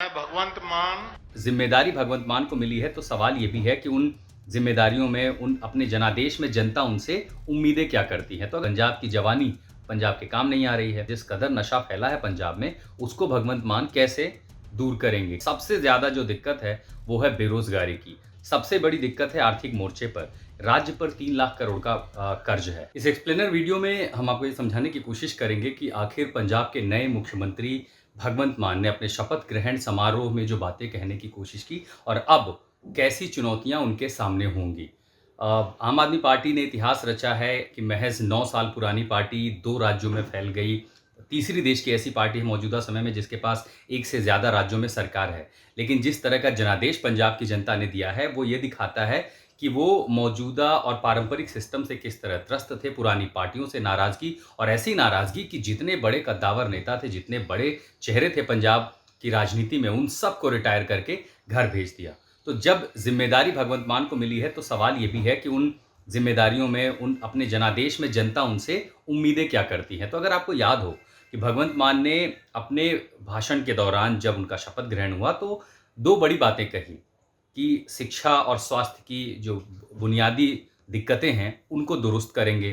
भगवंत मान। जिम्मेदारी भगवंत मान को मिली है, तो सवाल ये भी है कि उन जिम्मेदारियों में उन अपने जनादेश में जनता उनसे उम्मीदें क्या करती है। तो पंजाब की जवानी पंजाब के काम नहीं आ रही है। जिस कदर नशा फैला है पंजाब में, उसको भगवंत मान कैसे दूर करेंगे। सबसे ज्यादा जो दिक्कत है वो है बेरोजगारी की। सबसे बड़ी दिक्कत है आर्थिक मोर्चे पर। राज्य पर 3 लाख करोड़ का कर्ज है। इस एक्सप्लेनर वीडियो में हम आपको ये समझाने की कोशिश करेंगे कि आखिर पंजाब के नए मुख्यमंत्री भगवंत मान ने अपने शपथ ग्रहण समारोह में जो बातें कहने की कोशिश की और अब कैसी चुनौतियां उनके सामने होंगी। आम आदमी पार्टी ने इतिहास रचा है कि महज 9 साल पुरानी पार्टी 2 राज्यों में फैल गई। तीसरी देश की ऐसी पार्टी है मौजूदा समय में जिसके पास एक से ज्यादा राज्यों में सरकार है। लेकिन जिस तरह का जनादेश पंजाब की जनता ने दिया है वो ये दिखाता है कि वो मौजूदा और पारंपरिक सिस्टम से किस तरह त्रस्त थे, पुरानी पार्टियों से नाराजगी, और ऐसी नाराजगी कि जितने बड़े कद्दावर नेता थे, जितने बड़े चेहरे थे पंजाब की राजनीति में, उन सबको रिटायर करके घर भेज दिया। तो जब जिम्मेदारी भगवंत मान को मिली है, तो सवाल ये भी है कि उन जिम्मेदारियों में उन अपने जनादेश में जनता उनसे उम्मीदें क्या करती है। तो अगर आपको याद हो कि भगवंत मान ने अपने भाषण के दौरान जब उनका शपथ ग्रहण हुआ तो 2 बड़ी बातें कही कि शिक्षा और स्वास्थ्य की जो बुनियादी दिक्कतें हैं उनको दुरुस्त करेंगे।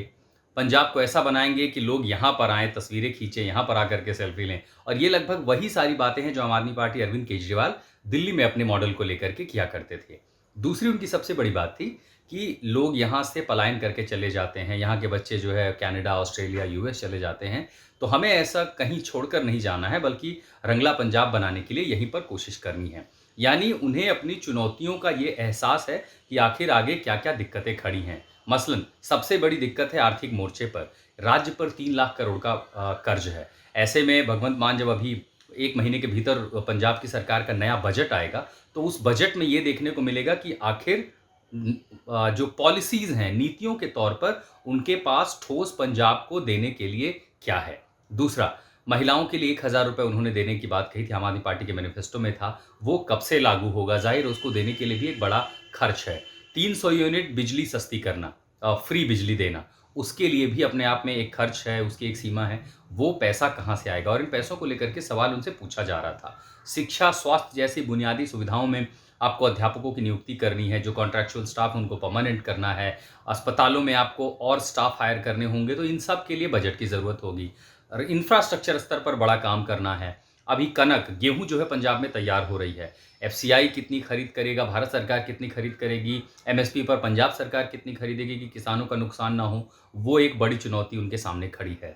पंजाब को ऐसा बनाएंगे कि लोग यहाँ पर आएँ, तस्वीरें खींचें, यहाँ पर आकर के सेल्फी लें। और ये लगभग वही सारी बातें हैं जो आम आदमी पार्टी अरविंद केजरीवाल दिल्ली में अपने मॉडल को लेकर के किया करते थे। दूसरी उनकी सबसे बड़ी बात थी कि लोग यहाँ से पलायन करके चले जाते हैं, यहाँ के बच्चे जो है कनाडा, ऑस्ट्रेलिया, यूएस चले जाते हैं। तो हमें ऐसा कहीं छोड़कर नहीं जाना है, बल्कि रंगला पंजाब बनाने के लिए यहीं पर कोशिश करनी है। यानी उन्हें अपनी चुनौतियों का ये एहसास है कि आखिर आगे क्या-क्या दिक्कतें खड़ी हैं। मसलन सबसे बड़ी दिक्कत है आर्थिक मोर्चे पर। राज्य पर 3 लाख करोड़ का कर्ज है। ऐसे में भगवंत मान जब अभी 1 महीने के भीतर पंजाब की सरकार का नया बजट आएगा, तो उस बजट में ये देखने को मिलेगा कि आखिर जो पॉलिसीज़ हैं, नीतियों के तौर पर उनके पास ठोस पंजाब को देने के लिए क्या है। दूसरा, महिलाओं के लिए 1,000 रुपए उन्होंने देने की बात कही थी, आम आदमी पार्टी के मैनिफेस्टो में था। वो कब से लागू होगा? ज़ाहिर है उसको देने के लिए भी एक बड़ा खर्च है। 300 यूनिट बिजली सस्ती करना, फ्री बिजली देना, उसके लिए भी अपने आप में एक खर्च है, उसकी एक सीमा है। वो पैसा कहाँ से आएगा? और इन पैसों को लेकर के सवाल उनसे पूछा जा रहा था। शिक्षा, स्वास्थ्य जैसी बुनियादी सुविधाओं में आपको अध्यापकों की नियुक्ति करनी है, जो कॉन्ट्रैक्चुअल स्टाफ है उनको परमानेंट करना है। अस्पतालों में आपको और स्टाफ हायर करने होंगे, तो इन सब के लिए बजट की ज़रूरत होगी। और इंफ्रास्ट्रक्चर स्तर पर बड़ा काम करना है। अभी कनक, गेहूँ जो है पंजाब में तैयार हो रही है। एफसीआई कितनी खरीद करेगा, भारत सरकार कितनी खरीद करेगी, एमएसपी पर पंजाब सरकार कितनी खरीदेगी कि किसानों का नुकसान ना हो, वो एक बड़ी चुनौती उनके सामने खड़ी है।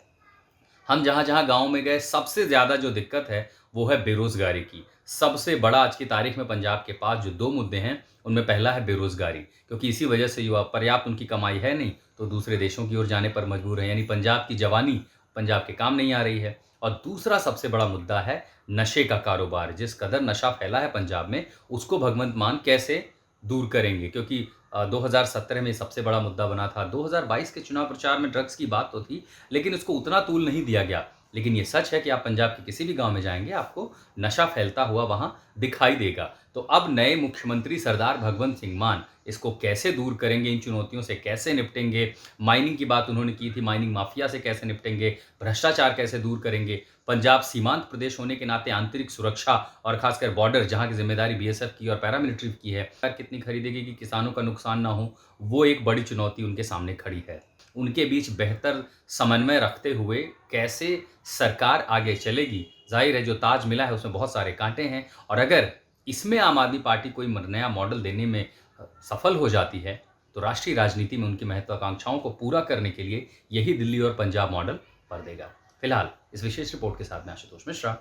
हम जहाँ-जहाँ गाँव में गए, सबसे ज़्यादा जो दिक्कत है, वो है बेरोज़गारी की। सबसे बड़ा आज की तारीख में पंजाब के पास जो 2 मुद्दे हैं, उनमें पहला है बेरोज़गारी, क्योंकि इसी वजह से युवा पर्याप्त उनकी कमाई है नहीं, तो दूसरे देशों की ओर जाने पर मजबूर हैं। यानी पंजाब की जवानी पंजाब के काम नहीं आ रही है। और दूसरा सबसे बड़ा मुद्दा है नशे का कारोबार। जिस कदर नशा फैला है पंजाब में, उसको भगवंत मान कैसे दूर करेंगे, क्योंकि 2017 में सबसे बड़ा मुद्दा बना था। 2022 के चुनाव प्रचार में ड्रग्स की बात तो थी, लेकिन उसको उतना तूल नहीं दिया गया। लेकिन ये सच है कि आप पंजाब के किसी भी गाँव में जाएँगे, आपको नशा फैलता हुआ वहाँ दिखाई देगा। तो अब नए मुख्यमंत्री सरदार भगवंत सिंह मान इसको कैसे दूर करेंगे, इन चुनौतियों से कैसे निपटेंगे, माइनिंग की बात उन्होंने की थी, माइनिंग माफिया से कैसे निपटेंगे, भ्रष्टाचार कैसे दूर करेंगे, पंजाब सीमांत प्रदेश होने के नाते आंतरिक सुरक्षा और खासकर बॉर्डर जहाँ की जिम्मेदारी बीएसएफ की और पैरामिलिट्री की है, सरकार कितनी खरीदेगी कि किसानों का नुकसान ना हो, वो एक बड़ी चुनौती उनके सामने खड़ी है। उनके बीच बेहतर समन्वय रखते हुए कैसे सरकार आगे चलेगी। जाहिर है जो ताज मिला है उसमें बहुत सारे कांटे हैं, और अगर इसमें आम आदमी पार्टी कोई नया मॉडल देने में सफल हो जाती है, तो राष्ट्रीय राजनीति में उनकी महत्वाकांक्षाओं को पूरा करने के लिए यही दिल्ली और पंजाब मॉडल पर देगा। फिलहाल इस विशेष रिपोर्ट के साथ मैं आशुतोष मिश्रा।